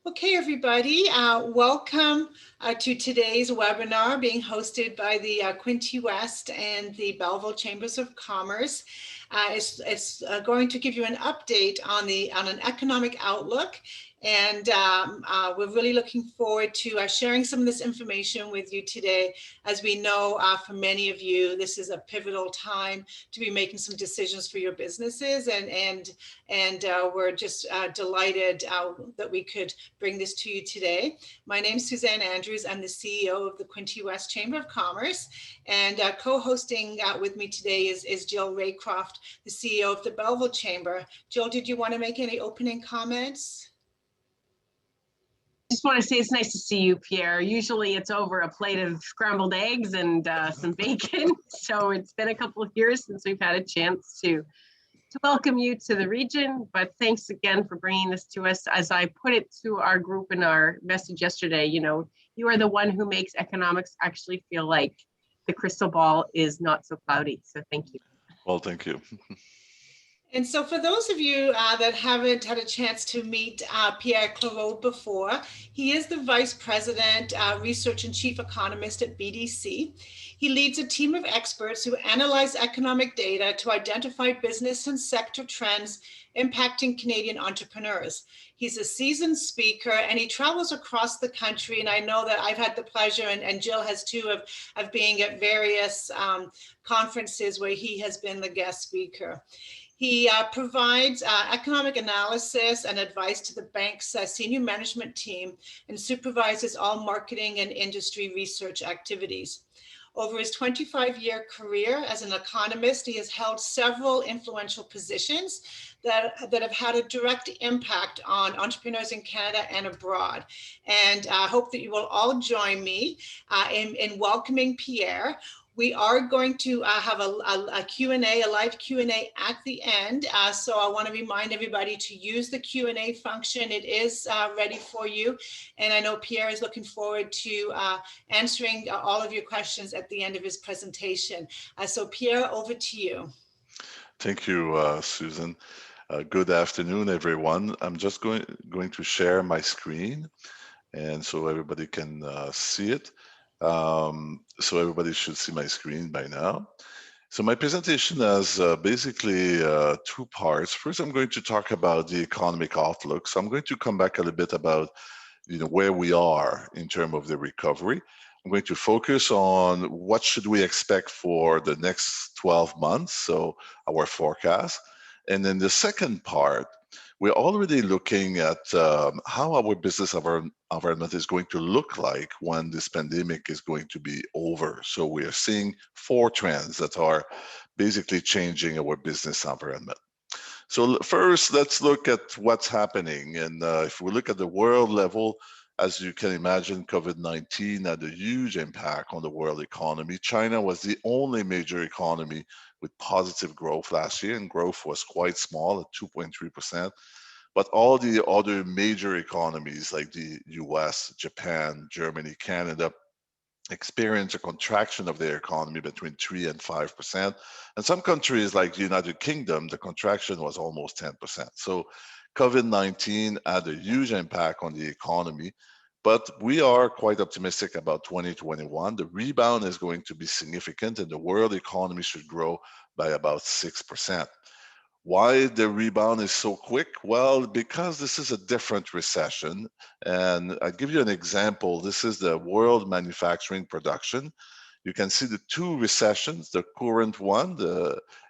Okay, everybody, welcome to today's webinar being hosted by the Quinte West and the Belleville Chambers of Commerce. It's going to give you an update on an economic outlook, and we're really looking forward to sharing some of this information with you today. As we know, for many of you, this is a pivotal time to be making some decisions for your businesses, and we're just delighted that we could bring this to you today. My name is Suzanne Andrews. I'm the CEO of the Quinte West Chamber of Commerce, and co-hosting with me today is Jill Raycroft, the CEO of the Belleville Chamber. Jill, did you want to make any opening comments? I just want to say it's nice to see you, Pierre. Usually it's over a plate of scrambled eggs and some bacon. So it's been a couple of years since we've had a chance to welcome you to the region. But thanks again for bringing this to us. As I put it to our group in our message yesterday, you are the one who makes economics actually feel like the crystal ball is not so cloudy. So thank you. Well, thank you. And so for those of you that haven't had a chance to meet Pierre Cléroux before, he is the Vice President, Research and Chief Economist at BDC. He leads a team of experts who analyze economic data to identify business and sector trends impacting Canadian entrepreneurs. He's a seasoned speaker and he travels across the country. And I know that I've had the pleasure, and Jill has too, of being at various conferences where he has been the guest speaker. He provides economic analysis and advice to the bank's senior management team and supervises all marketing and industry research activities. Over his 25-year career as an economist, he has held several influential positions that have had a direct impact on entrepreneurs in Canada and abroad. And I hope that you will all join me in welcoming Pierre. We are going to have a Q&A, a live Q&A at the end. So I want to remind everybody to use the Q&A function. It is ready for you. And I know Pierre is looking forward to answering all of your questions at the end of his presentation. So Pierre, over to you. Thank you, Susan. Good afternoon, everyone. I'm just going to share my screen, and so everybody can see it. So everybody should see my screen by now. So my presentation has basically two parts. First, I'm going to talk about the economic outlook. So I'm going to come back a little bit about where we are in terms of the recovery. I'm going to focus on what should we expect for the next 12 months, so our forecast. And then the second part, we're already looking at how our business environment is going to look like when this pandemic is going to be over. So we are seeing 4 trends that are basically changing our business environment. So first, let's look at what's happening. And if we look at the world level, as you can imagine, COVID-19 had a huge impact on the world economy. China was the only major economy with positive growth last year, and growth was quite small at 2.3%. But all the other major economies like the US, Japan, Germany, Canada experienced a contraction of their economy between 3 and 5%. And some countries like the United Kingdom, the contraction was almost 10%. So COVID-19 had a huge impact on the economy, but we are quite optimistic about 2021. The rebound is going to be significant and the world economy should grow by about 6%. Why the rebound is so quick? Well, because this is a different recession. And I'll give you an example. This is the world manufacturing production. You can see the 2 recessions, the current one,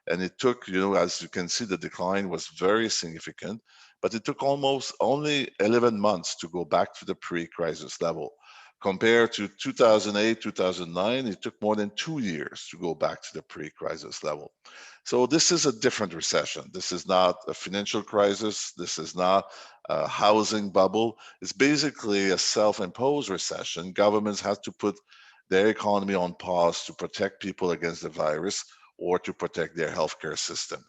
and it took, as you can see, the decline was very significant, but it took almost only 11 months to go back to the pre-crisis level. Compared to 2008, 2009, it took more than 2 years to go back to the pre-crisis level. So this is a different recession. This is not a financial crisis. This is not a housing bubble. It's basically a self-imposed recession. Governments have to put their economy on pause to protect people against the virus or to protect their healthcare system.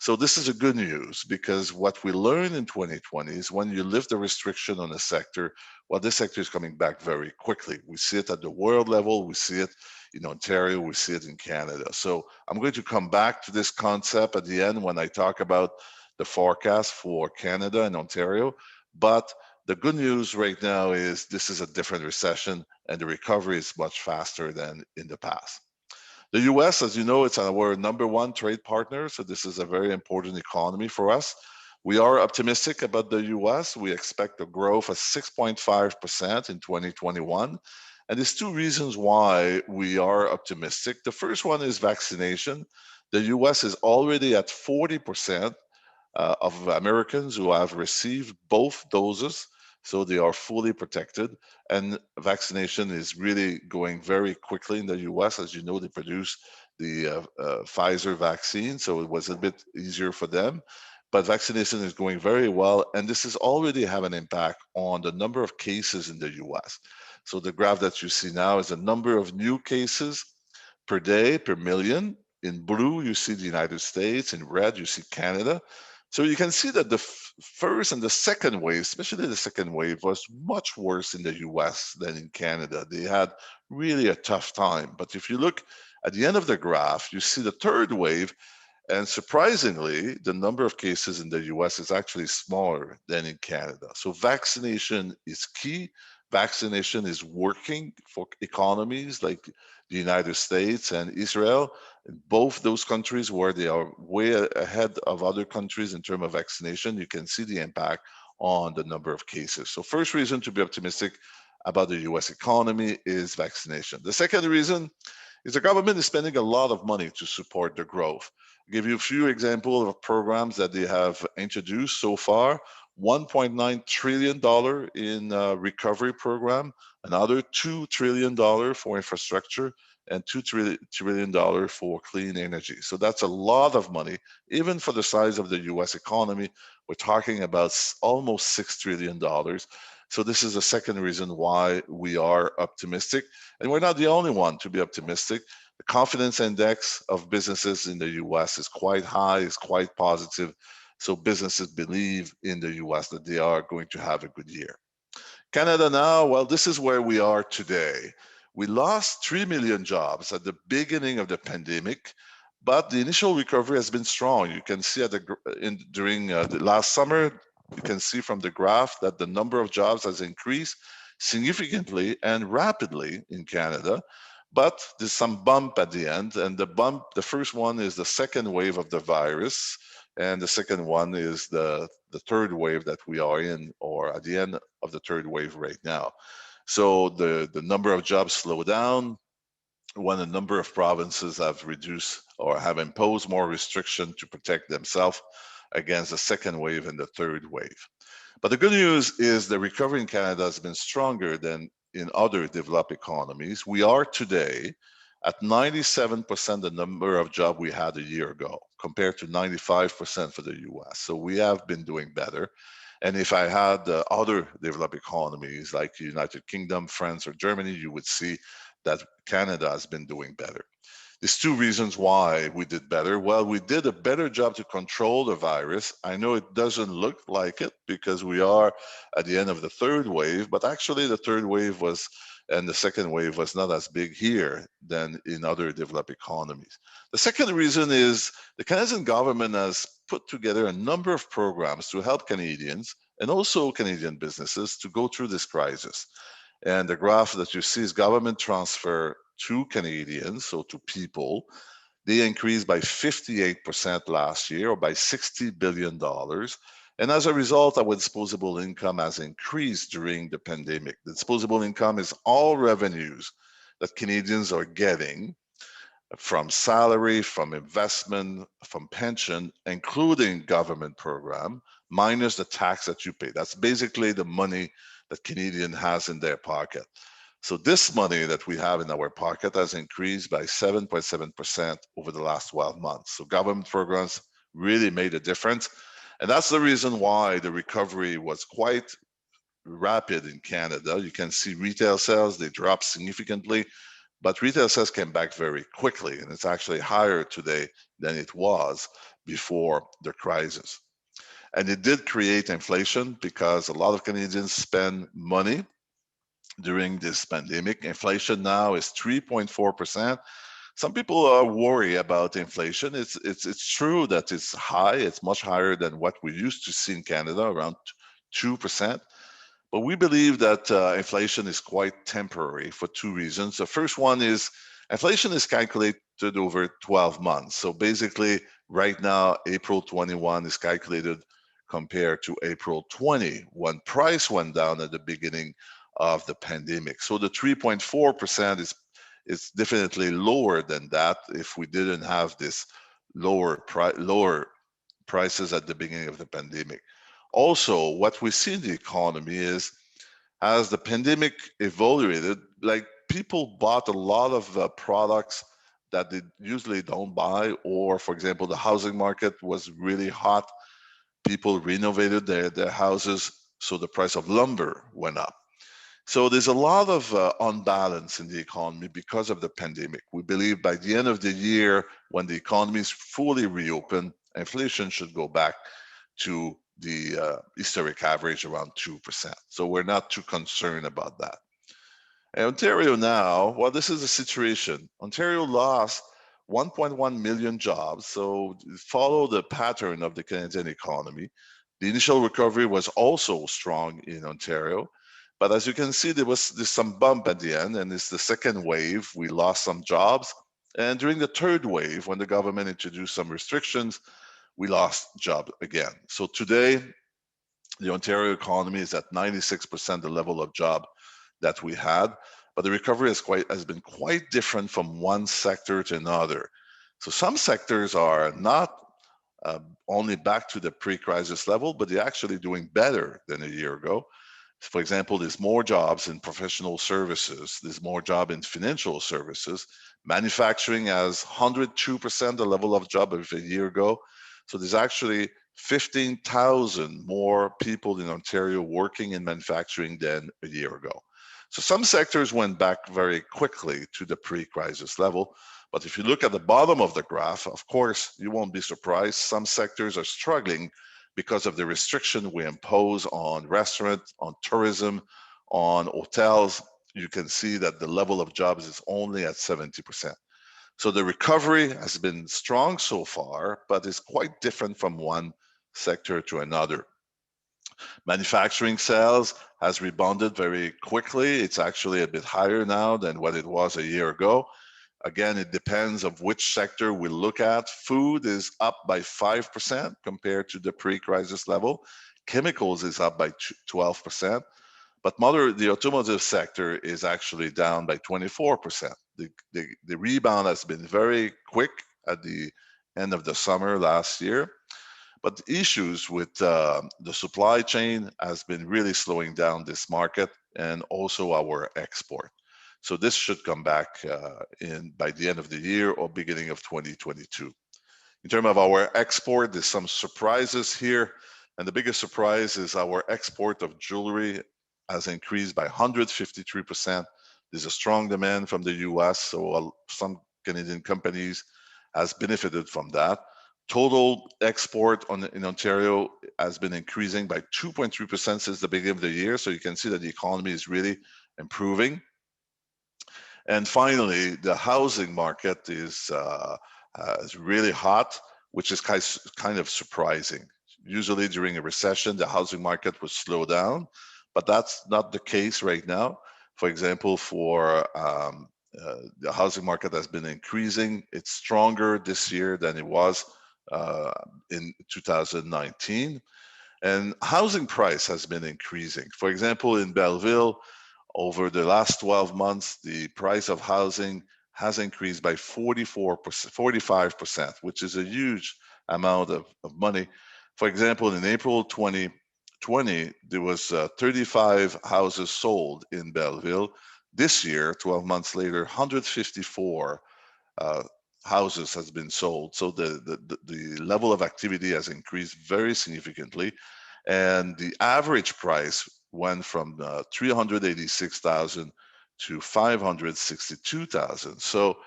So this is a good news because what we learned in 2020 is when you lift the restriction on a sector, well, this sector is coming back very quickly. We see it at the world level. We see it in Ontario. We see it in Canada. So I'm going to come back to this concept at the end when I talk about the forecast for Canada and Ontario. But The good news right now is this is a different recession and the recovery is much faster than in the past. The US, as you know, it's our #1 trade partner, so this is a very important economy for us. We are optimistic about the US. We expect a growth of 6.5% in 2021. And there's two reasons why we are optimistic. The first one is vaccination. The US is already at 40% of Americans who have received both doses, so they are fully protected. And vaccination is really going very quickly in the US. As you know, they produce the Pfizer vaccine, so it was a bit easier for them. But vaccination is going very well, and this is already have an impact on the number of cases in the US. So the graph that you see now is the number of new cases per day, per million. In blue, you see the United States. In red, you see Canada. So you can see that the first and the second wave, especially the second wave, was much worse in the US than in Canada. They had really a tough time. But if you look at the end of the graph, you see the third wave. And surprisingly, the number of cases in the US is actually smaller than in Canada. So vaccination is key. Vaccination is working for economies like the United States and Israel, both those countries where they are way ahead of other countries in terms of vaccination. You can see the impact on the number of cases. So first reason to be optimistic about the US economy is vaccination. The second reason is the government is spending a lot of money to support the growth. I'll give you a few examples of programs that they have introduced so far. $1.9 trillion in recovery program, another $2 trillion for infrastructure, and $2 trillion for clean energy. So that's a lot of money. Even for the size of the US economy, we're talking about almost $6 trillion. So this is the second reason why we are optimistic. And we're not the only one to be optimistic. The confidence index of businesses in the US is quite high, is quite positive. So businesses believe in the US that they are going to have a good year. Canada now, well, this is where we are today. We lost 3 million jobs at the beginning of the pandemic, but the initial recovery has been strong. You can see during the last summer, you can see from the graph that the number of jobs has increased significantly and rapidly in Canada. But there's some bump at the end, and the first one is the second wave of the virus, and the second one is the third wave that we are in, or at the end of the third wave right now. So the number of jobs slow down when a number of provinces have reduced or have imposed more restriction to protect themselves against the second wave and the third wave. But the good news is the recovery in Canada has been stronger than in other developed economies. We are today at 97% the number of jobs we had a year ago, compared to 95% for the US. So we have been doing better. And if I had other developed economies like the United Kingdom, France, or Germany, you would see that Canada has been doing better. There's two reasons why we did better. Well, we did a better job to control the virus. I know it doesn't look like it because we are at the end of the third wave, but actually the third wave was, and the second wave was not as big here than in other developed economies. The second reason is the Canadian government has put together a number of programs to help Canadians and also Canadian businesses to go through this crisis. And the graph that you see is government transfer to Canadians, so to people. They increased by 58% last year, or by $60 billion. And as a result, our disposable income has increased during the pandemic. The disposable income is all revenues that Canadians are getting from salary, from investment, from pension, including government program, minus the tax that you pay. That's basically the money that Canadian has in their pocket. So this money that we have in our pocket has increased by 7.7% over the last 12 months. So government programs really made a difference. And that's the reason why the recovery was quite rapid in Canada. You can see retail sales, they dropped significantly, but retail sales came back very quickly. And it's actually higher today than it was before the crisis. And it did create inflation because a lot of Canadians spend money during this pandemic. Inflation now is 3.4%. Some people are worried about inflation. It's true that it's high. It's much higher than what we used to see in Canada, around 2%. But we believe that inflation is quite temporary for two reasons. The first one is inflation is calculated over 12 months. So basically, right now, April 21 is calculated compared to April 20, when price went down at the beginning of the pandemic. So the 3.4% is definitely lower than that if we didn't have this lower prices at the beginning of the pandemic. Also, what we see in the economy is as the pandemic evaluated, like people bought a lot of products that they usually don't buy, or for example, the housing market was really hot. People renovated their houses, so the price of lumber went up. So there's a lot of unbalance in the economy because of the pandemic. We believe by the end of the year, when the economy is fully reopened, inflation should go back to the historic average around 2%. So we're not too concerned about that. And Ontario now, well, this is the situation. Ontario lost 1.1 million jobs, so follow the pattern of the Canadian economy. The initial recovery was also strong in Ontario, but as you can see, there's some bump at the end, and it's the second wave. We lost some jobs, and during the third wave, when the government introduced some restrictions, we lost jobs again. So today, the Ontario economy is at 96% the level of job that we had, but the recovery has been quite different from one sector to another. So some sectors are not only back to the pre-crisis level, but they're actually doing better than a year ago. For example, there's more jobs in professional services, there's more job in financial services. Manufacturing has 102% the level of job of a year ago. So there's actually 15,000 more people in Ontario working in manufacturing than a year ago. So some sectors went back very quickly to the pre-crisis level. But if you look at the bottom of the graph, of course, you won't be surprised. Some sectors are struggling because of the restriction we impose on restaurants, on tourism, on hotels. You can see that the level of jobs is only at 70%. So the recovery has been strong so far, but it's quite different from one sector to another. Manufacturing sales has rebounded very quickly. It's actually a bit higher now than what it was a year ago. Again, it depends of which sector we look at. Food is up by 5% compared to the pre-crisis level. Chemicals is up by 12%. But the automotive sector is actually down by 24%. The rebound has been very quick at the end of the summer last year. But the issues with the supply chain has been really slowing down this market and also our export. So this should come back by the end of the year or beginning of 2022. In terms of our export, there's some surprises here. And the biggest surprise is our export of jewelry has increased by 153%. There's a strong demand from the US, so some Canadian companies has benefited from that. Total export in Ontario has been increasing by 2.3% since the beginning of the year. So you can see that the economy is really improving. And finally, the housing market is really hot, which is kind of surprising. Usually during a recession, the housing market would slow down, but that's not the case right now. For example, the housing market has been increasing. It's stronger this year than it was in 2019. And housing price has been increasing. For example, in Belleville, over the last 12 months, the price of housing has increased by 45%, which is a huge amount of money. For example, in April 2020, there was 35 houses sold in Belleville. This year, 12 months later, 154 houses has been sold. So the level of activity has increased very significantly. And the average price went from 386,000 to 562,000. So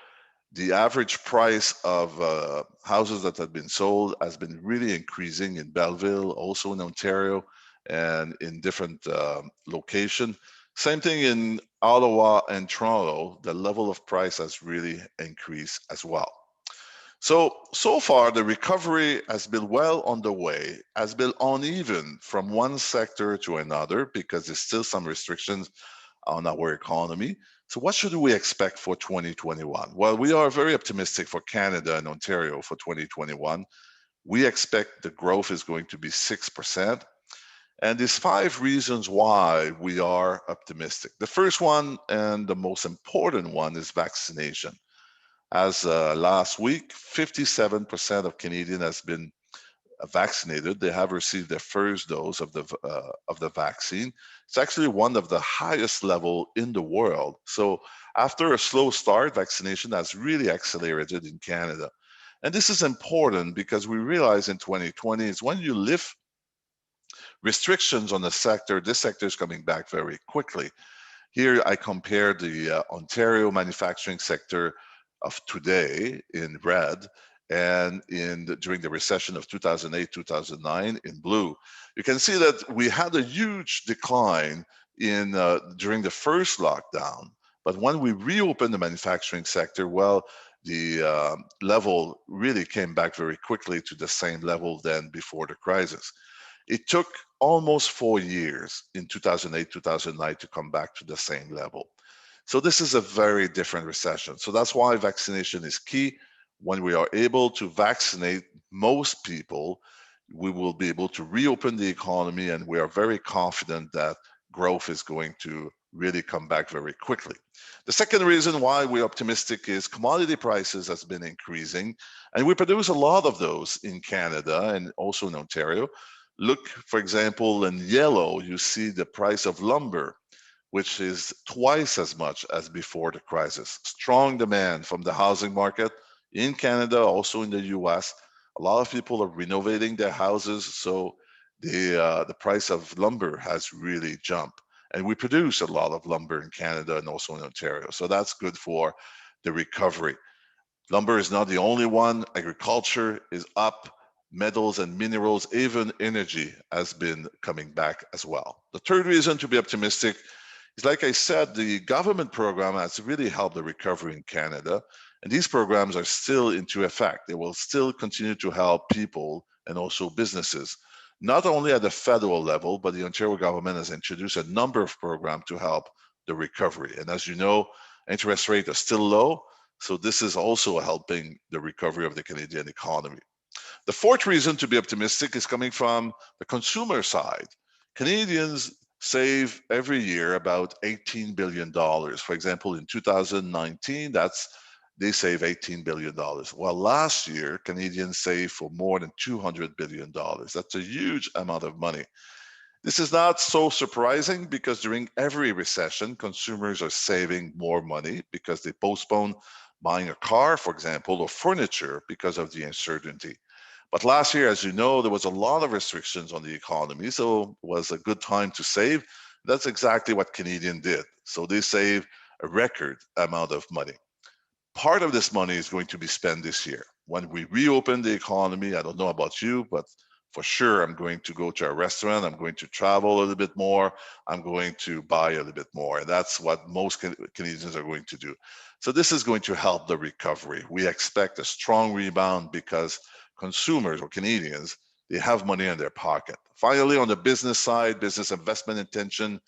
the average price of houses that have been sold has been really increasing in Belleville, also in Ontario, and in different locations. Same thing in Ottawa and Toronto, the level of price has really increased as well. So far, the recovery has been well underway, has been uneven from one sector to another because there's still some restrictions on our economy. So what should we expect for 2021? Well, we are very optimistic for Canada and Ontario for 2021. We expect the growth is going to be 6%. And there's 5 reasons why we are optimistic. The first one and the most important one is vaccination. As last week, 57% of Canadians has been vaccinated. They have received their first dose of the vaccine. It's actually one of the highest level in the world. So after a slow start, vaccination has really accelerated in Canada. And this is important because we realize in 2020 is when you lift restrictions on the sector, this sector is coming back very quickly. Here I compare the Ontario manufacturing sector of today in red and during the recession of 2008, 2009 in blue. You can see that we had a huge decline during the first lockdown. But when we reopened the manufacturing sector, well, the level really came back very quickly to the same level than before the crisis. It took almost 4 years in 2008, 2009 to come back to the same level. So this is a very different recession. So that's why vaccination is key. When we are able to vaccinate most people, we will be able to reopen the economy, and we are very confident that growth is going to really come back very quickly. The second reason why we're optimistic is commodity prices has been increasing, and we produce a lot of those in Canada and also in Ontario. Look, for example, in yellow, you see the price of lumber, which is twice as much as before the crisis. Strong demand from the housing market in Canada, also in the US. A lot of people are renovating their houses, so the price of lumber has really jumped. And we produce a lot of lumber in Canada and also in Ontario, so that's good for the recovery. Lumber is not the only one. Agriculture is up. Metals and minerals, even energy has been coming back as well. The third reason to be optimistic is, like I said, the government program has really helped the recovery in Canada, and these programs are still into effect. They will still continue to help people and also businesses, not only at the federal level, but the Ontario government has introduced a number of programs to help the recovery. And as you know, interest rates are still low, so this is also helping the recovery of the Canadian economy. The fourth reason to be optimistic is coming from the consumer side. Canadians save every year about $18 billion. For example, in 2019, they save $18 billion. Well, last year, Canadians saved for more than $200 billion. That's a huge amount of money. This is not so surprising because during every recession, consumers are saving more money because they postpone buying a car, for example, or furniture because of the uncertainty. But last year, as you know, there was a lot of restrictions on the economy, so it was a good time to save. That's exactly what Canadians did. So they saved a record amount of money. Part of this money is going to be spent this year. When we reopen the economy, I don't know about you, but for sure, I'm going to go to a restaurant. I'm going to travel a little bit more. I'm going to buy a little bit more. And that's what most Canadians are going to do. So this is going to help the recovery. We expect a strong rebound because consumers or Canadians, they have money in their pocket. Finally, on the business side, business investment intention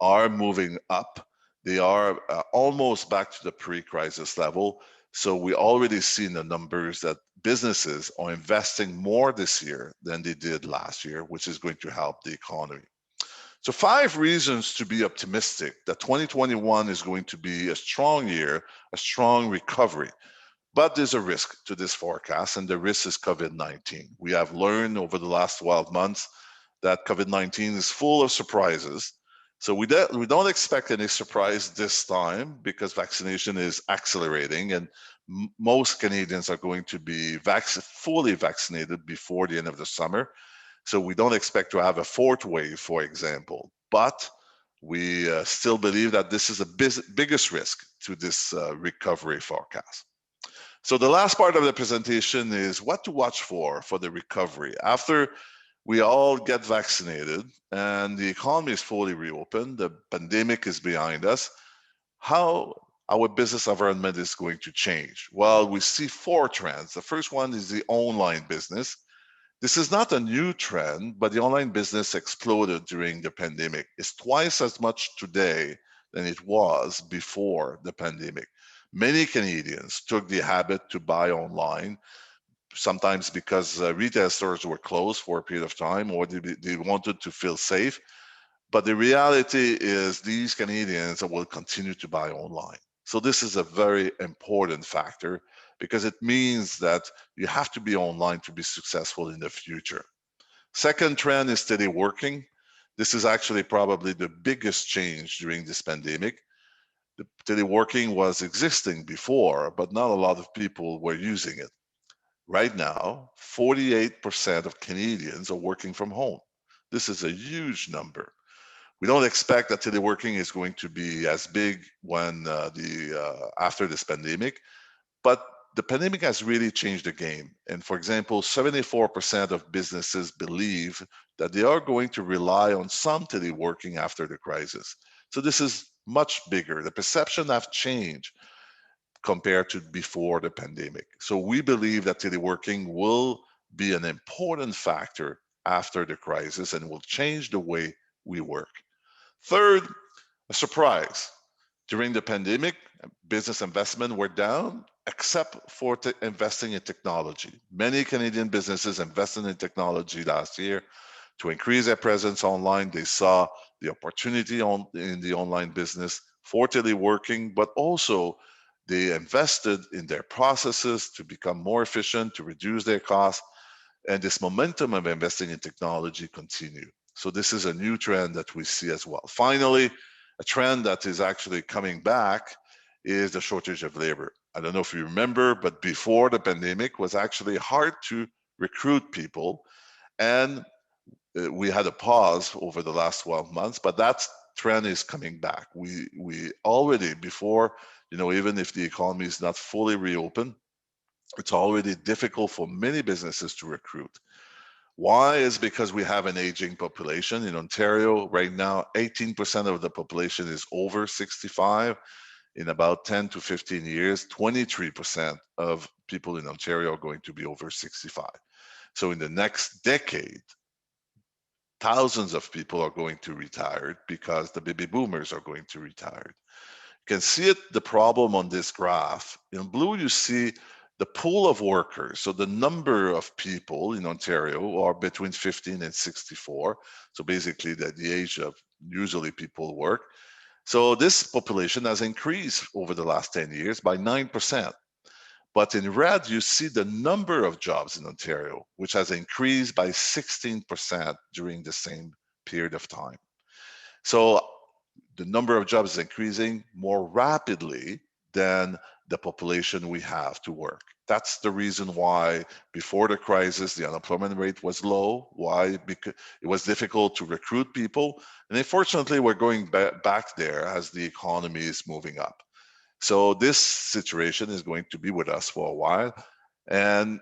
are moving up. They are almost back to the pre-crisis level. So we already see in the numbers that businesses are investing more this year than they did last year, which is going to help the economy. So 5 reasons to be optimistic that 2021 is going to be a strong year, a strong recovery. But there's a risk to this forecast, and the risk is COVID-19. We have learned over the last 12 months that COVID-19 is full of surprises. So we don't expect any surprise this time because vaccination is accelerating, and most Canadians are going to be fully vaccinated before the end of the summer. So we don't expect to have a 4th wave, for example. But we still believe that this is the biggest risk to this recovery forecast. So the last part of the presentation is what to watch for the recovery. After we all get vaccinated and the economy is fully reopened, the pandemic is behind us, how our business environment is going to change? Well, we see 4 trends. The first one is the online business. This is not a new trend, but the online business exploded during the pandemic. It's twice as much today than it was before the pandemic. Many Canadians took the habit to buy online, sometimes because retail stores were closed for a period of time, or they wanted to feel safe. But the reality is these Canadians will continue to buy online. So this is a very important factor because it means that you have to be online to be successful in the future. Second trend is teleworking. This is actually probably the biggest change during this pandemic. The teleworking was existing before, but not a lot of people were using it. Right now, 48% of Canadians are working from home. This is a huge number. We don't expect that teleworking is going to be as big when after this pandemic, but the pandemic has really changed the game. And for example, 74% of businesses believe that they are going to rely on some teleworking after the crisis. So this is much bigger. The perception has changed compared to before the pandemic. So we believe that teleworking will be an important factor after the crisis and will change the way we work. Third, a surprise. During the pandemic, business investment were down, except for investing in technology. Many Canadian businesses invested in technology last year to increase their presence online. They saw the opportunity in the online business for teleworking, but also they invested in their processes to become more efficient, to reduce their costs, and this momentum of investing in technology continue. So this is a new trend that we see as well. Finally, a trend that is actually coming back is the shortage of labor. I don't know if you remember, but before the pandemic, it was actually hard to recruit people. And we had a pause over the last 12 months, but that trend is coming back. We already before, even if the economy is not fully reopened, it's already difficult for many businesses to recruit. Why? Is because we have an aging population. In Ontario right now, 18% of the population is over 65. In about 10 to 15 years, 23% of people in Ontario are going to be over 65. So in the next decade, thousands of people are going to retire because the baby boomers are going to retire. You can see the problem on this graph. In blue, you see the pool of workers. So the number of people in Ontario are between 15 and 64. So basically the age of usually people work. So this population has increased over the last 10 years by 9%. But in red, you see the number of jobs in Ontario, which has increased by 16% during the same period of time. So the number of jobs is increasing more rapidly than the population we have to work. That's the reason why before the crisis, the unemployment rate was low. Why? Because it was difficult to recruit people. And unfortunately, we're going back there as the economy is moving up. So this situation is going to be with us for a while. And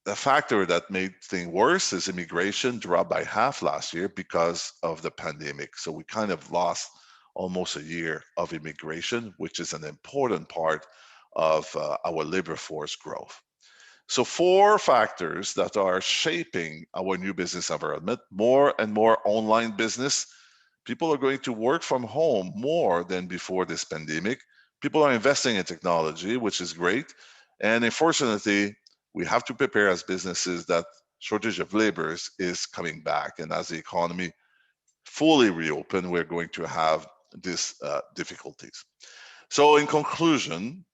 the factor that made things worse is immigration dropped by half last year because of the pandemic. So we kind of lost almost a year of immigration, which is an important part of our labor force growth. So 4 factors that are shaping our new business environment: more and more online business. People are going to work from home more than before this pandemic. People are investing in technology, which is great. And unfortunately, we have to prepare as businesses that shortage of labor is coming back. And as the economy fully reopen, we're going to have these difficulties. So in conclusion,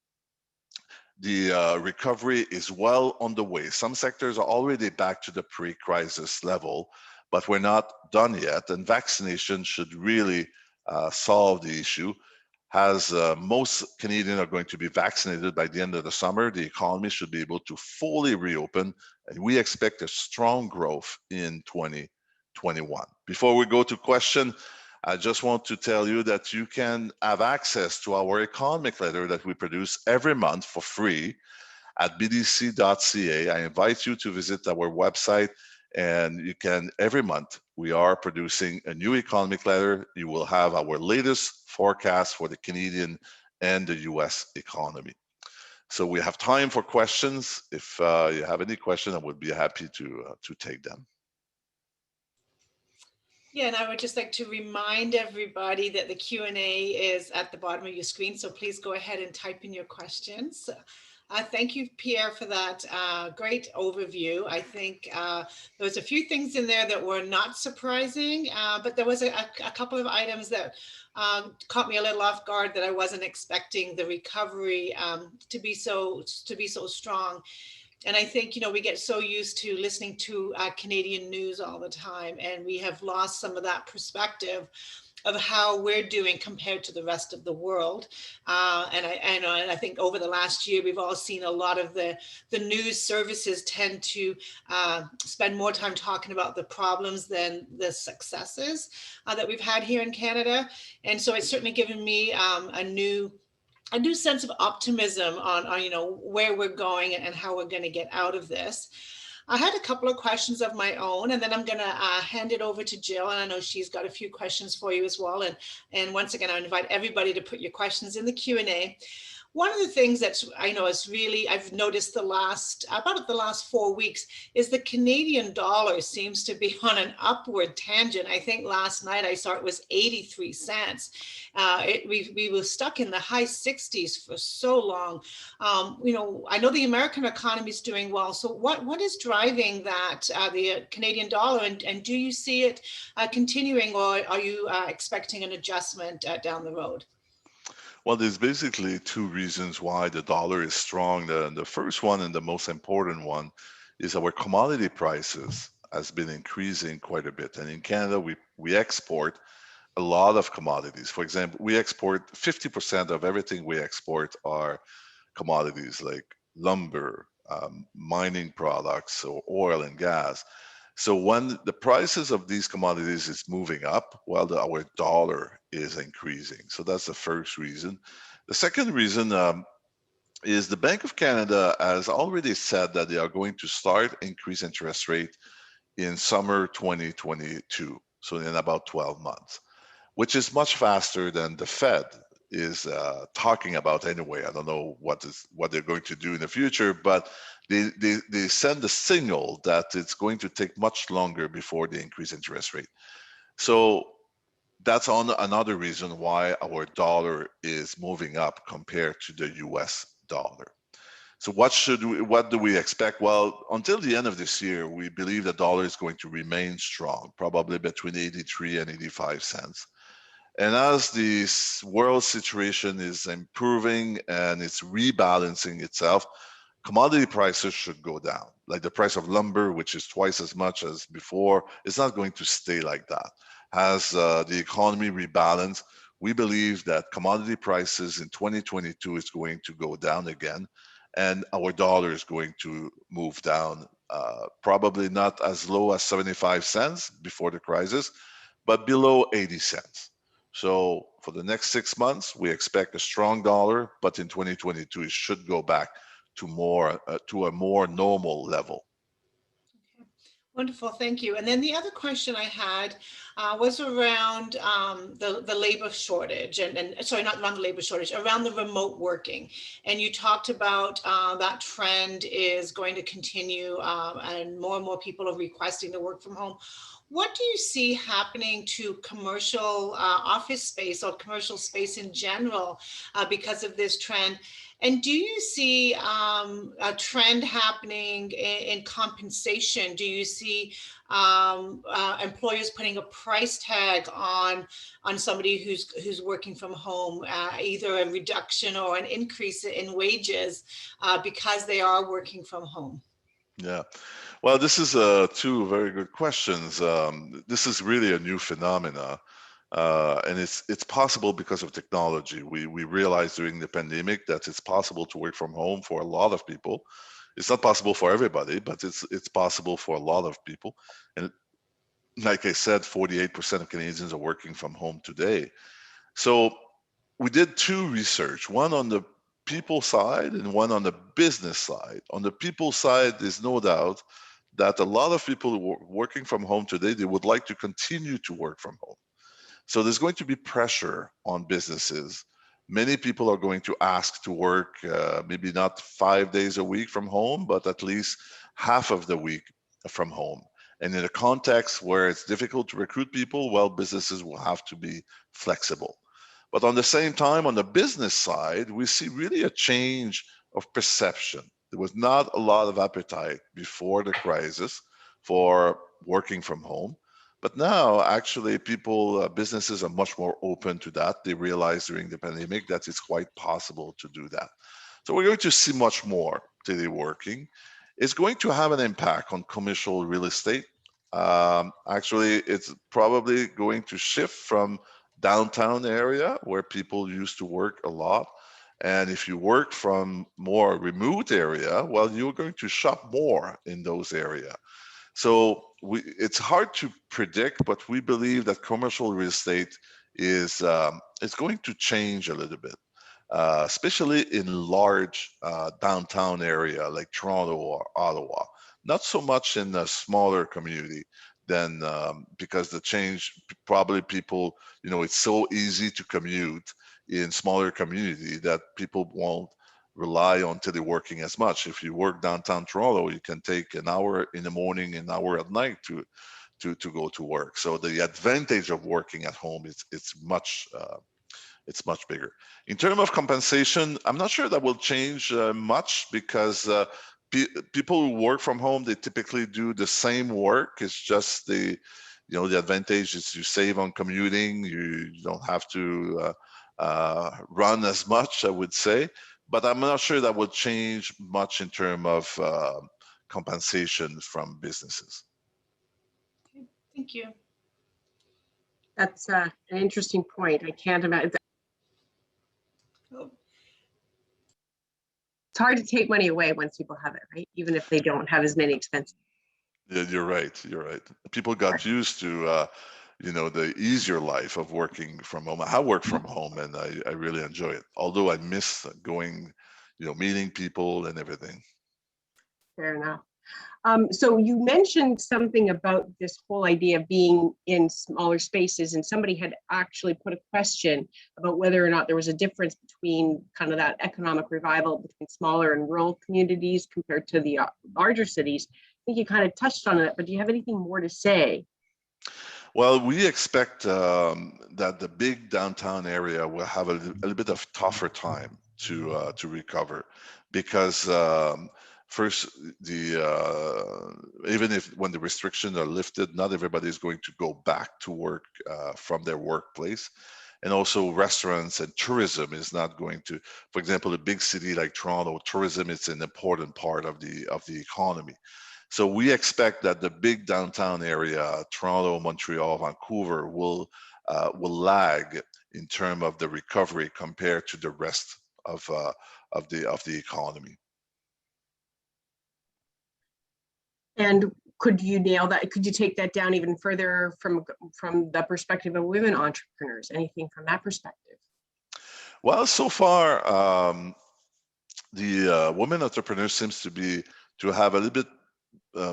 the recovery is well on the way. Some sectors are already back to the pre-crisis level, but we're not done yet. And vaccination should really solve the issue. As most Canadians are going to be vaccinated by the end of the summer, the economy should be able to fully reopen, and we expect a strong growth in 2021. Before we go to question, I just want to tell you that you can have access to our economic letter that we produce every month for free at bdc.ca. I invite you to visit our website, and you can, every month, we are producing a new economic letter. You will have our latest forecast for the Canadian and the US economy. So we have time for questions. If you have any question, I would be happy to take them. Yeah, and I would just like to remind everybody that the Q&A is at the bottom of your screen, so please go ahead and type in your questions. Thank you, Pierre, for that great overview. I think there was a few things in there that were not surprising, but there was a couple of items that caught me a little off guard, that I wasn't expecting the recovery to be so strong. And I think, you know, we get so used to listening to Canadian news all the time, and we have lost some of that perspective of how we're doing compared to the rest of the world. And I think over the last year, we've all seen a lot of the news services tend to spend more time talking about the problems than the successes that we've had here in Canada. And so it's certainly given me a new sense of optimism on you know, where we're going and how we're going to get out of this. I had a couple of questions of my own, and then I'm going to hand it over to Jill, and I know she's got a few questions for you as well. And once again, I invite everybody to put your questions in the Q&A. One of the things that's, I know, is really, I've noticed about the last 4 weeks, is the Canadian dollar seems to be on an upward tangent. I think last night I saw it was 83 cents. We were stuck in the high 60s for so long. You know, I know the American economy is doing well. So what is driving that, the Canadian dollar, and do you see it continuing, or are you expecting an adjustment down the road? Well, there's basically two reasons why the dollar is strong. The first one, and the most important one, is our commodity prices has been increasing quite a bit. And in Canada, we export a lot of commodities. For example, we export 50% of everything we export are commodities like lumber, mining products, or oil and gas. So when the prices of these commodities is moving up, well, our dollar is increasing. So that's the first reason. The second reason is the Bank of Canada has already said that they are going to start increase interest rate in summer 2022, so in about 12 months, which is much faster than the Fed is talking about anyway. I don't know what they're going to do in the future, but they send a signal that it's going to take much longer before they increase interest rate. So that's another reason why our dollar is moving up compared to the US dollar. So what do we expect? Well, until the end of this year, we believe the dollar is going to remain strong, probably between 83 and 85 cents. And as this world situation is improving and it's rebalancing itself, commodity prices should go down. Like the price of lumber, which is twice as much as before, is not going to stay like that. As the economy rebalance, we believe that commodity prices in 2022 is going to go down again, and our dollar is going to move down, probably not as low as 75 cents before the crisis, but below 80 cents. So for the next 6 months, we expect a strong dollar, but in 2022, it should go back to a more normal level. Okay. Wonderful, thank you. And then the other question I had was around the labor shortage, and sorry, not around the labor shortage, around the remote working. And you talked about that trend is going to continue, and more people are requesting to work from home. What do you see happening to commercial office space or commercial space in general because of this trend? And do you see a trend happening in compensation? Do you see employers putting a price tag on somebody who's working from home, either a reduction or an increase in wages because they are working from home? Yeah, well, this is two very good questions. This is really a new phenomena, and it's possible because of technology. We realized during the pandemic that it's possible to work from home for a lot of people. It's not possible for everybody, but it's possible for a lot of people. And like I said, 48% of Canadians are working from home today. So we did two research, one on the people side and one on the business side. On the people side, there's no doubt that a lot of people working from home today, they would like to continue to work from home. So there's going to be pressure on businesses many people are going to ask to work maybe not 5 days a week from home, but at least half of the week from home. And in a context where it's difficult to recruit people, well, businesses will have to be flexible. But on the same time, on the business side, we see really a change of perception. There was not a lot of appetite before the crisis for working from home. But now, actually, businesses are much more open to that. They realized during the pandemic that it's quite possible to do that. So we're going to see much more teleworking. It's going to have an impact on commercial real estate. Actually, it's probably going to shift from downtown area where people used to work a lot. And if you work from more remote area, well, you're going to shop more in those areas. So it's hard to predict, but we believe that commercial real estate is going to change a little bit, especially in large downtown area like Toronto or Ottawa. Not so much in a smaller community than because the change probably people, it's so easy to commute in smaller community that people won't rely on teleworking as much. If you work downtown Toronto, you can take an hour in the morning, an hour at night to go to work. So the advantage of working at home is it's much bigger. In terms of compensation, I'm not sure that will change much because people who work from home, they typically do the same work. It's just the advantage is you save on commuting. You don't have to run as much, I would say. But I'm not sure that will change much in terms of compensation from businesses. Okay, thank you. That's an interesting point. I can't imagine. Oh. It's hard to take money away once people have it, right? Even if they don't have as many expenses. Yeah, you're right. You're right. People got used to, the easier life of working from home. I work from home and I really enjoy it. Although I miss going, meeting people and everything. Fair enough. So you mentioned something about this whole idea of being in smaller spaces, and somebody had actually put a question about whether or not there was a difference between kind of that economic revival between smaller and rural communities compared to the larger cities. I think you kind of touched on it, but do you have anything more to say? Well, we expect that the big downtown area will have a little bit of tougher time to recover because first, even if when the restrictions are lifted, not everybody is going to go back to work from their workplace. And also restaurants and tourism is not going to, for example, a big city like Toronto, tourism is an important part of the economy. So we expect that the big downtown area, Toronto, Montreal, Vancouver, will lag in terms of the recovery compared to the rest of the economy. And could you nail that? Could you take that down even further from the perspective of women entrepreneurs? Anything from that perspective? Well, so far, the women entrepreneurs seems to have a little bit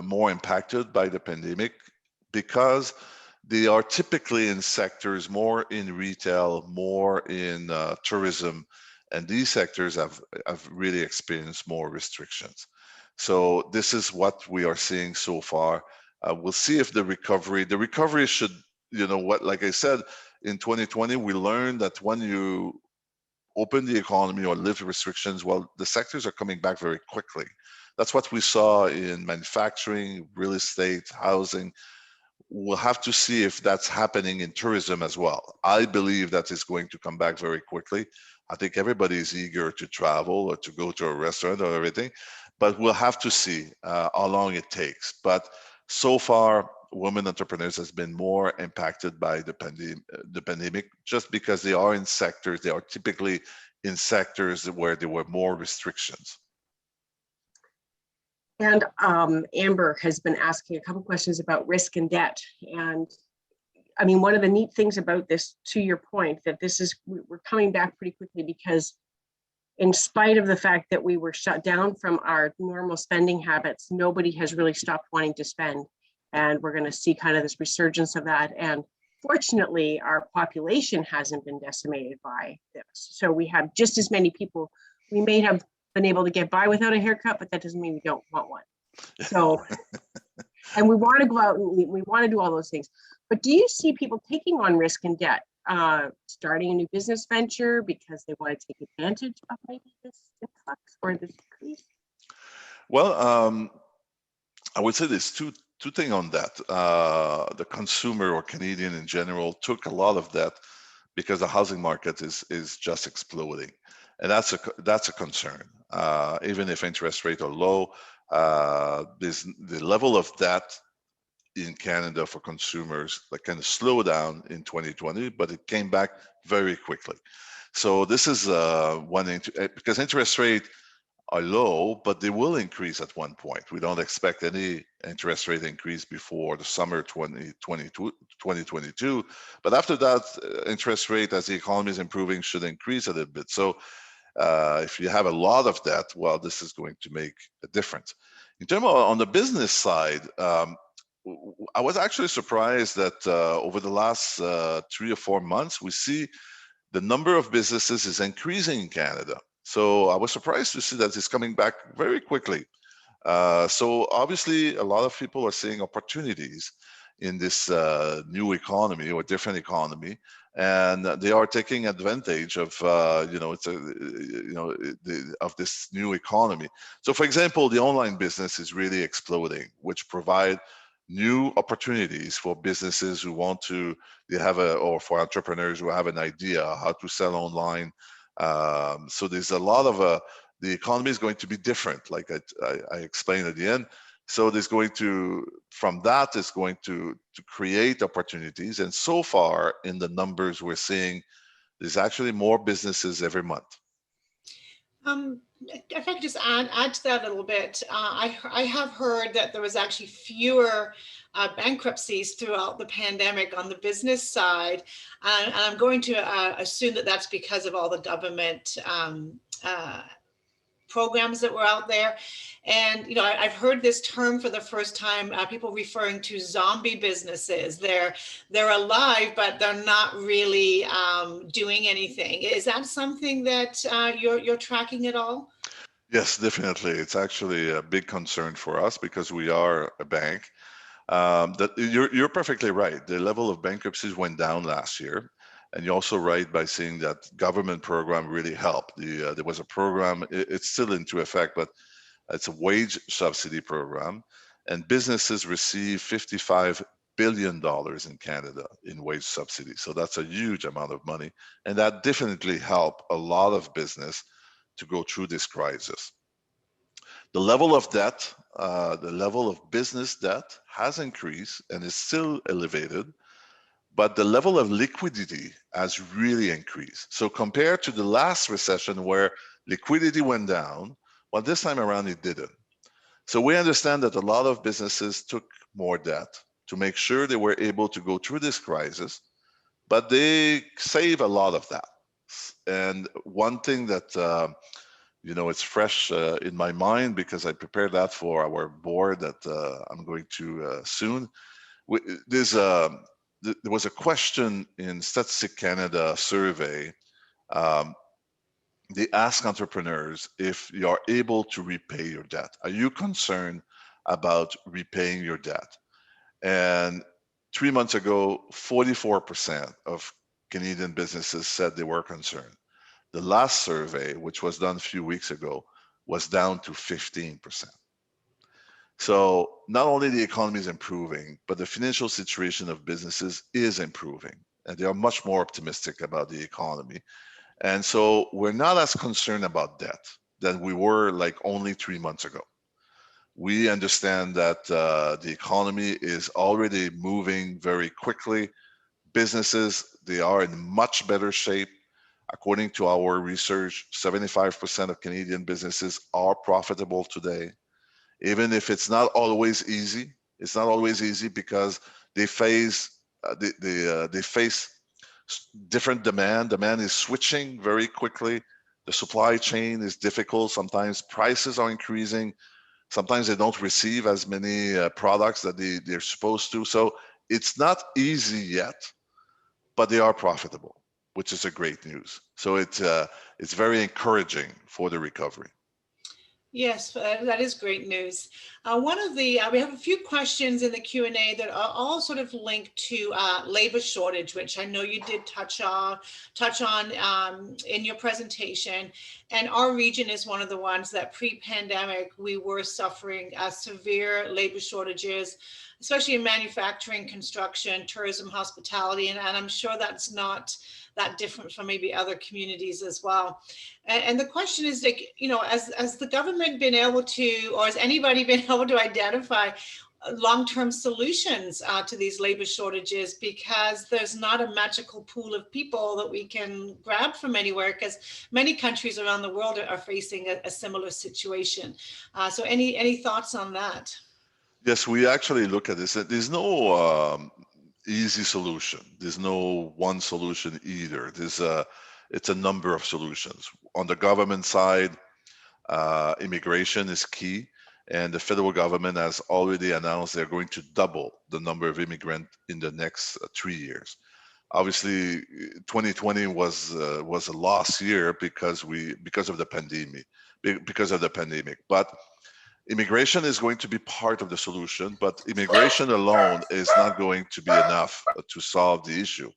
more impacted by the pandemic because they are typically in sectors more in retail, more in tourism, and these sectors have really experienced more restrictions. So this is what we are seeing so far. We'll see if the recovery should, like I said, in 2020, we learned that when you open the economy or lift restrictions, well, the sectors are coming back very quickly. That's what we saw in manufacturing, real estate, housing. We'll have to see if that's happening in tourism as well. I believe that it's going to come back very quickly. I think everybody is eager to travel or to go to a restaurant or everything, but we'll have to see how long it takes. But so far, women entrepreneurs has been more impacted by the pandemic just because they are in sectors, they are typically in sectors where there were more restrictions. And Amber has been asking a couple questions about risk and debt. And I mean, one of the neat things about this, to your point, that we're coming back pretty quickly because in spite of the fact that we were shut down from our normal spending habits, nobody has really stopped wanting to spend. And we're going to see kind of this resurgence of that. And Fortunately, our population hasn't been decimated by this. So we have just as many people. We may have been able to get by without a haircut, but that doesn't mean we don't want one. So, and we want to go out and we want to do all those things. But do you see people taking on risk and debt, starting a new business venture because they want to take advantage of maybe this influx or this increase? Well, I would say there's two things on that. The consumer or Canadian in general took a lot of that because the housing market is just exploding, and that's a concern. Even if interest rates are low, the level of debt in Canada for consumers that kind of slowed down in 2020, but it came back very quickly. So this is one thing because interest rates are low, but they will increase at one point. We don't expect any interest rate increase before the summer 2022. But after that, interest rate, as the economy is improving, should increase a little bit. So if you have a lot of that, well, this is going to make a difference. In terms of on the business side, I was actually surprised that over the last 3 or 4 months, we see the number of businesses is increasing in Canada. So I was surprised to see that it's coming back very quickly. So obviously, a lot of people are seeing opportunities in this new economy or different economy, and they are taking advantage of of this new economy. So, for example, the online business is really exploding, which provide new opportunities for businesses who want to or for entrepreneurs who have an idea how to sell online. So there's a lot of the economy is going to be different, like I explained at the end. So there's going to, from that, it's going to create opportunities. And so far in the numbers we're seeing, there's actually more businesses every month. If I could just add to that a little bit, I have heard that there was actually fewer bankruptcies throughout the pandemic on the business side, and I'm going to assume that that's because of all the government programs that were out there. And I've heard this term for the first time, people referring to zombie businesses. They're alive, but they're not really doing anything. Is that something that you're tracking at all? Yes, definitely. It's actually a big concern for us because we are a bank. That you're perfectly right. The level of bankruptcies went down last year. And you're also right by saying that government program really helped. There was a program, it's still into effect, but it's a wage subsidy program. And businesses receive $55 billion in Canada in wage subsidy. So that's a huge amount of money. And that definitely helped a lot of business to go through this crisis. The level of debt, the level of business debt has increased and is still elevated. But the level of liquidity has really increased. So compared to the last recession where liquidity went down, well, this time around it didn't. So we understand that a lot of businesses took more debt to make sure they were able to go through this crisis, but they save a lot of that. And one thing that, it's fresh in my mind because I prepared that for our board that I'm going to soon. There was a question in Statistic Canada survey. They ask entrepreneurs if you are able to repay your debt. Are you concerned about repaying your debt? And 3 months ago, 44% of Canadian businesses said they were concerned. The last survey, which was done a few weeks ago, was down to 15%. So not only the economy is improving, but the financial situation of businesses is improving, and they are much more optimistic about the economy. And so we're not as concerned about debt than we were like only 3 months ago. We understand that the economy is already moving very quickly. Businesses, they are in much better shape. According to our research, 75% of Canadian businesses are profitable today. Even if it's not always easy. It's not always easy because they face different demand. Demand is switching very quickly. The supply chain is difficult. Sometimes prices are increasing. Sometimes they don't receive as many products that they're supposed to. So it's not easy yet, but they are profitable, which is a great news. So it's very encouraging for the recovery. Yes, that is great news. One of the we have a few questions in the Q&A that are all sort of linked to labor shortage, which I know you did touch on in your presentation. And our region is one of the ones that pre-pandemic we were suffering severe labor shortages, especially in manufacturing, construction, tourism, hospitality, and I'm sure that's not that different from maybe other communities as well. And the question is, like, you know, has the government been able to, or has anybody been able to identify long-term solutions to these labor shortages? Because there's not a magical pool of people that we can grab from anywhere, because many countries around the world are facing a similar situation. So any thoughts on that? Yes, we actually look at this. There's no easy solution. There's no one solution either. It's a number of solutions. On the government side, immigration is key, and the federal government has already announced they're going to double the number of immigrants in the next 3 years. Obviously, 2020 was a lost year because of the pandemic. But immigration is going to be part of the solution, but immigration alone is not going to be enough to solve the issue.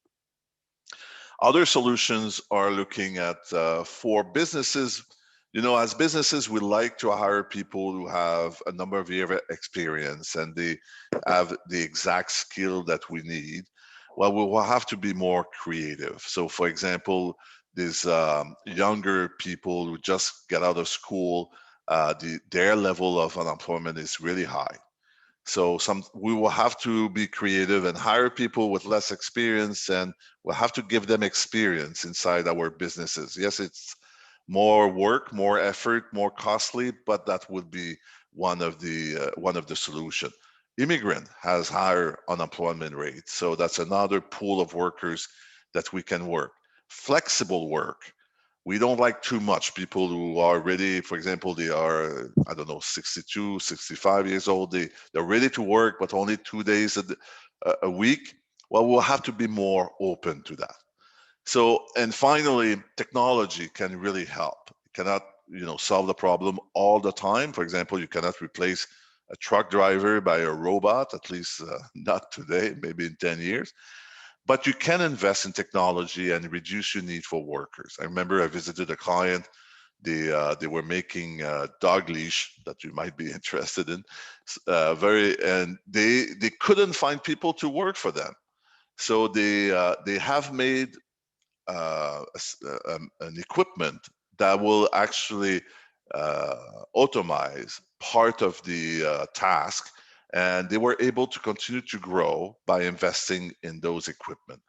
Other solutions are looking at for businesses. You know, as businesses, we like to hire people who have a number of years of experience and they have the exact skill that we need. Well, we will have to be more creative. So, for example, these younger people who just get out of school, their level of unemployment is really high. So we will have to be creative and hire people with less experience, and we'll have to give them experience inside our businesses. Yes, it's more work, more effort, more costly, but that would be one of the solution. Immigrant has higher unemployment rates, so that's another pool of workers that we can work. Flexible work. We don't like too much people who are ready, for example, they are, I don't know, 62, 65 years old. They're ready to work, but only 2 days a week. Well, we'll have to be more open to that. So, and finally, technology can really help. It cannot, solve the problem all the time. For example, you cannot replace a truck driver by a robot, at least not today, maybe in 10 years. But you can invest in technology and reduce your need for workers. I remember I visited a client. They were making dog leash that you might be interested in. And they couldn't find people to work for them. So they have made an equipment that will actually automate part of the task, and they were able to continue to grow by investing in those equipment.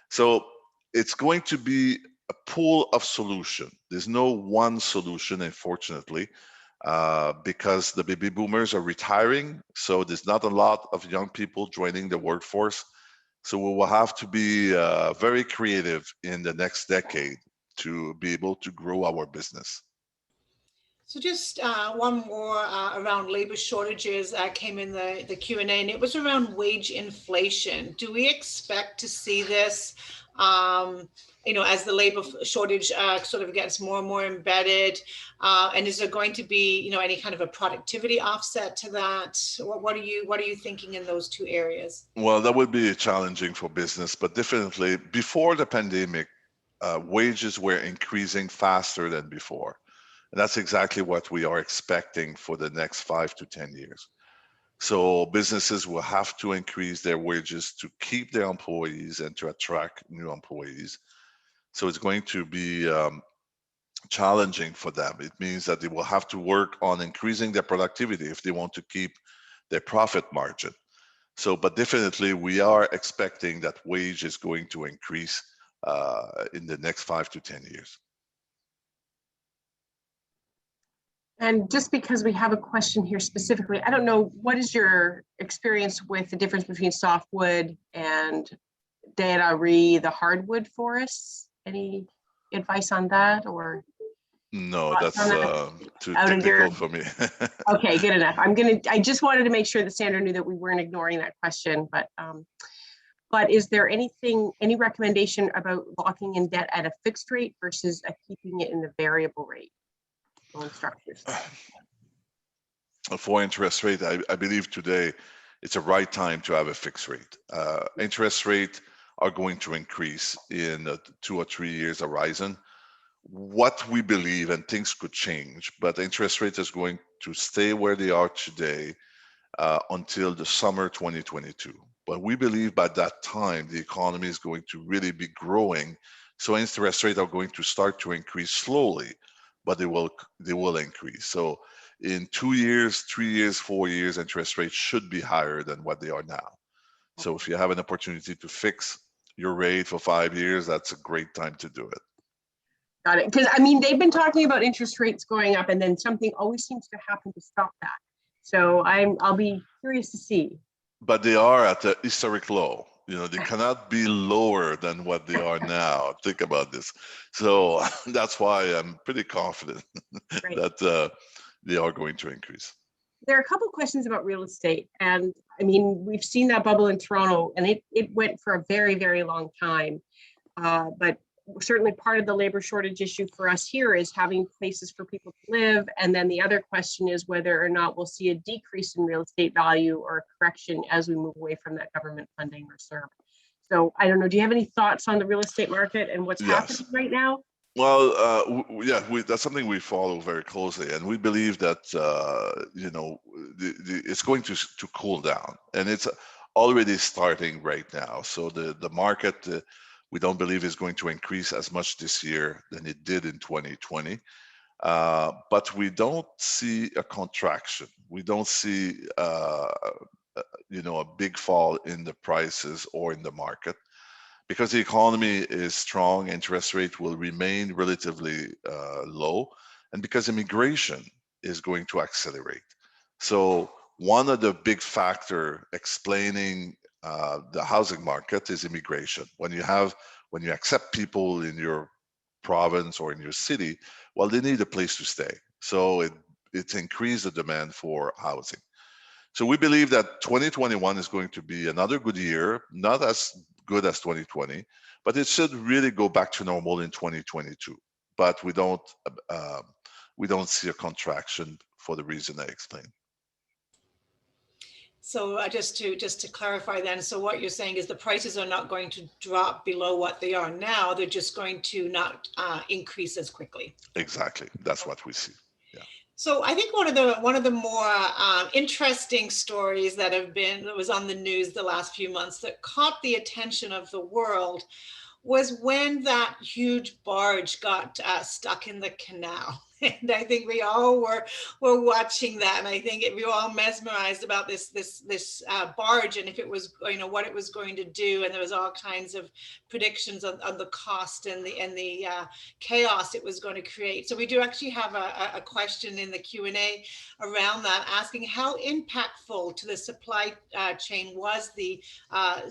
So it's going to be a pool of solution. There's no one solution, unfortunately, because the baby boomers are retiring, so there's not a lot of young people joining the workforce. So we will have to be very creative in the next decade to be able to grow our business. So just one more around labor shortages came in the Q&A, and it was around wage inflation. Do we expect to see this, as the labor shortage sort of gets more and more embedded? And is there going to be, any kind of a productivity offset to that? What are you thinking in those two areas? Well, that would be challenging for business, but definitely before the pandemic, wages were increasing faster than before. And that's exactly what we are expecting for the next 5 to 10 years. So businesses will have to increase their wages to keep their employees and to attract new employees. So it's going to be challenging for them. It means that they will have to work on increasing their productivity if they want to keep their profit margin. So, but definitely we are expecting that wage is going to increase in the next 5 to 10 years. And just because we have a question here specifically, I don't know, what is your experience with the difference between softwood and the hardwood forests? Any advice on that, or? No, that's too technical for me. Okay, good enough. I just wanted to make sure that Sandra knew that we weren't ignoring that question, but But is there any recommendation about locking in debt at a fixed rate versus keeping it in the variable rate loan structures? For interest rate, I believe today it's a right time to have a fixed rate. Interest rate are going to increase in a 2 or 3 years horizon. What we believe, and things could change, but interest rate is going to stay where they are today until the summer 2022. But we believe by that time, the economy is going to really be growing. So interest rates are going to start to increase slowly, but they will increase. So in 2 years, 3 years, 4 years, interest rates should be higher than what they are now. So if you have an opportunity to fix your rate for 5 years, that's a great time to do it. Got it. Because I mean, they've been talking about interest rates going up, and then something always seems to happen to stop that. So I'll be curious to see. But they are at a historic low. You know, they cannot be lower than what they are now. Think about this. So that's why I'm pretty confident that they are going to increase. There are a couple of questions about real estate. And I mean, we've seen that bubble in Toronto, and it went for a very, very long time. But certainly part of the labor shortage issue for us here is having places for people to live. And then the other question is whether or not we'll see a decrease in real estate value or a correction as we move away from that government funding or CERB. So I don't know, do you have any thoughts on the real estate market and what's happening right now? Well, yeah, that's something we follow very closely, and we believe that you know, it's going to cool down, and it's already starting right now. So the market, we don't believe is going to increase as much this year than it did in 2020, but we don't see a contraction. We don't see you know, a big fall in the prices or in the market. Because the economy is strong, interest rate will remain relatively low, and because immigration is going to accelerate. So one of the big factors explaining the housing market is immigration. When you accept people in your province or in your city, well, they need a place to stay. So it's increased the demand for housing. So we believe that 2021 is going to be another good year, not as good as 2020, but it should really go back to normal in 2022. But we don't see a contraction for the reason I explained. So just to clarify then, so what you're saying is the prices are not going to drop below what they are now. They're just going to not increase as quickly. Exactly. That's what we see. Yeah. So I think one of the more interesting stories that was on the news the last few months that caught the attention of the world was when that huge barge got stuck in the canal. And I think we all were watching that, and I think we were all mesmerized about this barge and if it was, you know, what it was going to do, and there was all kinds of predictions on the cost and the chaos it was going to create. So we do actually have a question in the Q&A around that, asking how impactful to the supply chain was the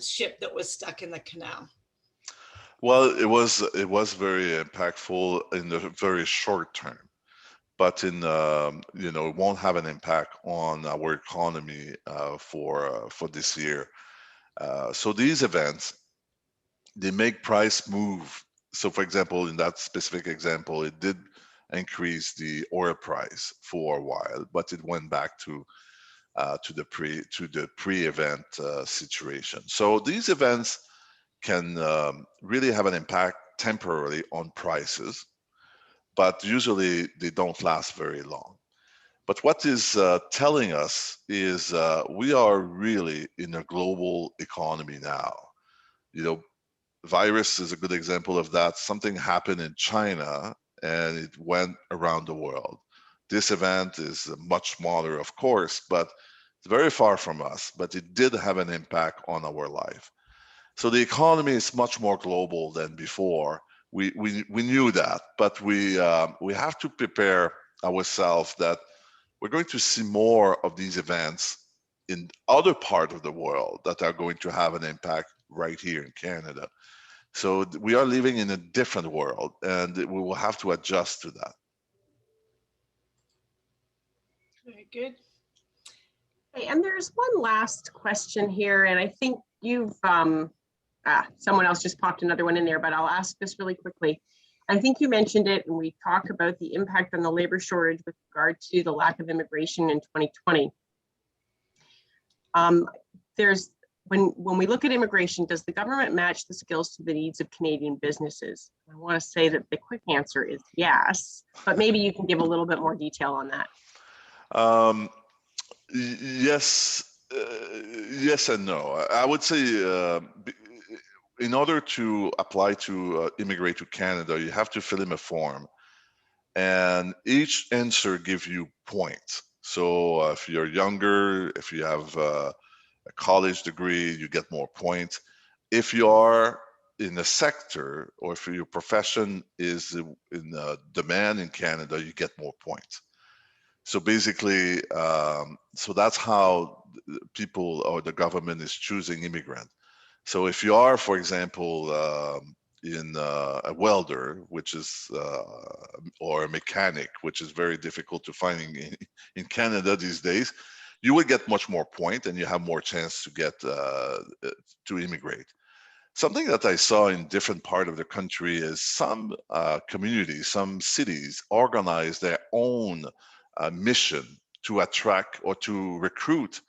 ship that was stuck in the canal. Well, it was very impactful in the very short term, but in you know, it won't have an impact on our economy for this year. So these events, they make price move. So for example, in that specific example, it did increase the oil price for a while, but it went back to the pre-event situation. So these events can really have an impact temporarily on prices, but usually they don't last very long. But what is telling us is we are really in a global economy now. You know, virus is a good example of that. Something happened in China and it went around the world. This event is much smaller, of course, but it's very far from us, but it did have an impact on our life. So the economy is much more global than before. We knew that, but we have to prepare ourselves that we're going to see more of these events in other parts of the world that are going to have an impact right here in Canada. So we are living in a different world, and we will have to adjust to that. Very good. Okay, and there's one last question here, and I think you've Someone else just popped another one in there, but I'll ask this really quickly. I think you mentioned it, and we talked about the impact on the labor shortage with regard to the lack of immigration in 2020. When we look at immigration, does the government match the skills to the needs of Canadian businesses? I want to say that the quick answer is yes, but maybe you can give a little bit more detail on that. Yes, yes and no. I would say in order to apply to immigrate to Canada, you have to fill in a form, and each answer gives you points. So if you're younger, if you have a college degree, you get more points. If you are in a sector or if your profession is in demand in Canada, you get more points. So basically, so that's how people or the government is choosing immigrant. So if you are, for example, in a welder, which is, or a mechanic, which is very difficult to find in Canada these days, you will get much more point and you have more chance to get to immigrate. Something that I saw in different part of the country is some communities, some cities organize their own mission to attract or to recruit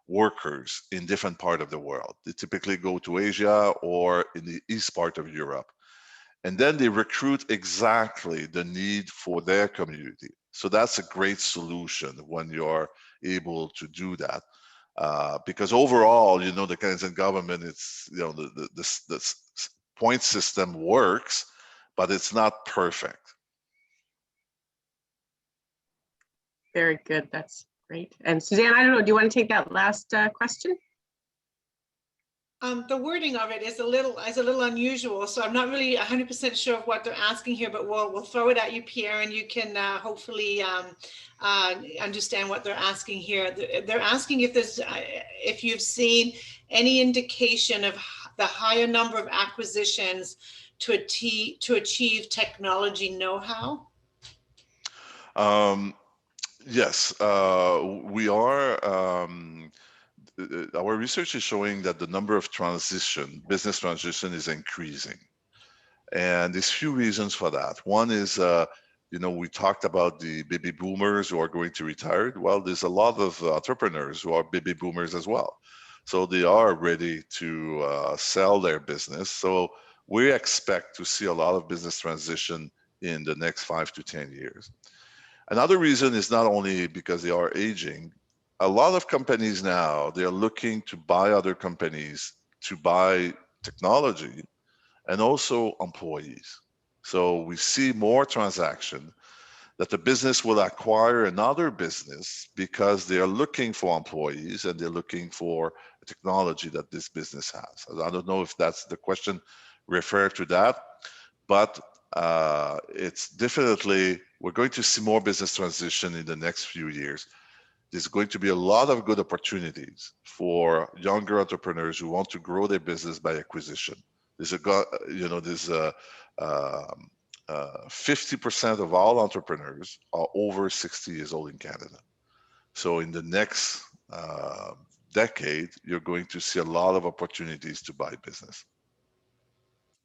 workers in different part of the world. They typically go to Asia or in the east part of Europe. And then they recruit exactly the need for their community. So that's a great solution when you're able to do that. Because overall, you know, the Canadian government, it's, you know, the point system works, but it's not perfect. Very good. That's great. And Suzanne, I don't know, do you want to take that last question? The wording of it is a little unusual, so I'm not really 100% sure of what they're asking here, but we'll throw it at you, Pierre, and you can hopefully understand what they're asking here. They're asking if you've seen any indication of the higher number of acquisitions to achieve technology know-how. Yes, we are. Our research is showing that the number of business transition is increasing. And there's few reasons for that. One is, you know, we talked about the baby boomers who are going to retire. Well, there's a lot of entrepreneurs who are baby boomers as well. So they are ready to sell their business. So we expect to see a lot of business transition in the next 5 to 10 years. Another reason is not only because they are aging. A lot of companies now, they're looking to buy other companies to buy technology and also employees. So we see more transaction that the business will acquire another business because they are looking for employees and they're looking for technology that this business has. I don't know if that's the question referred to that, but it's definitely, we're going to see more business transition in the next few years. There's going to be a lot of good opportunities for younger entrepreneurs who want to grow their business by acquisition. There's 50% of all entrepreneurs are over 60 years old in Canada. So in the next decade, you're going to see a lot of opportunities to buy business.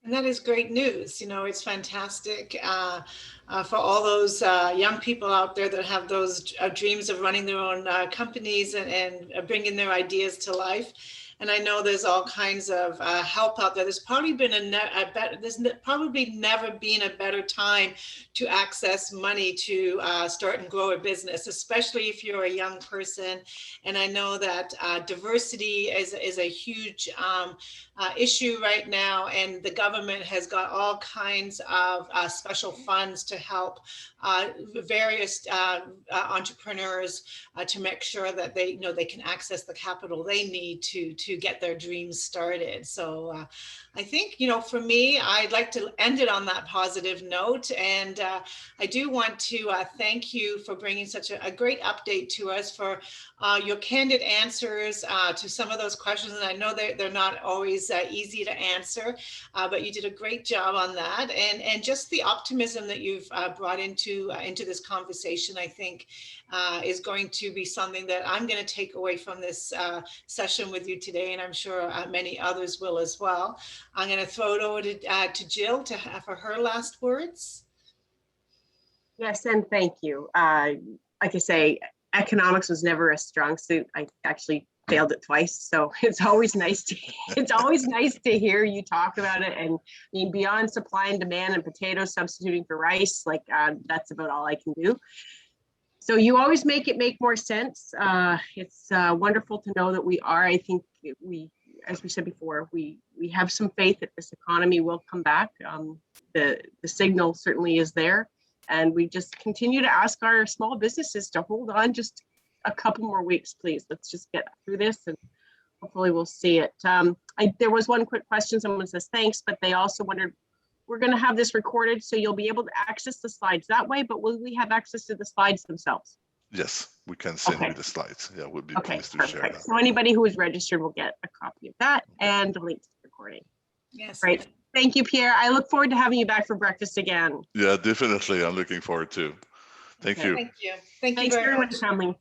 And that is great news. You know, it's fantastic for all those young people out there that have those dreams of running their own companies and bringing their ideas to life. And I know there's all kinds of help out there. There's probably been there's probably never been a better time to access money to start and grow a business, especially if you're a young person. And I know that diversity is a huge issue right now, and the government has got all kinds of special funds to help various entrepreneurs to make sure that they can access the capital they need to get their dreams started. So I think, for me, I'd like to end it on that positive note. And I do want to thank you for bringing such a great update to us, for your candid answers to some of those questions. And I know they're not always easy to answer, but you did a great job on that. And just the optimism that you've brought into this conversation, I think, is going to be something that I'm going to take away from this session with you today. today, and I'm sure many others will as well. I'm going to throw it over to Jill for her last words. Yes, and thank you. Like I say, economics was never a strong suit. I actually failed it twice, so it's always nice to hear you talk about it. And I mean, beyond supply and demand and potatoes substituting for rice, like that's about all I can do. So you always make it make more sense. It's wonderful to know that we are. I think we, as we said before, we have some faith that this economy will come back. The signal certainly is there, and we just continue to ask our small businesses to hold on just a couple more weeks, please. Let's just get through this, and hopefully we'll see it. There was one quick question. Someone says thanks, but they also wondered, we're going to have this recorded, so you'll be able to access the slides that way, but will we have access to the slides themselves? Yes, we can send you the slides. Yeah, we'll be pleased to share that. So anybody who is registered will get a copy of that and a link to the recording. Yes. Great. Thank you, Pierre. I look forward to having you back for breakfast again. Yeah, definitely. I'm looking forward to. Thank you. Thank you. Thank you Thanks very very much much for coming.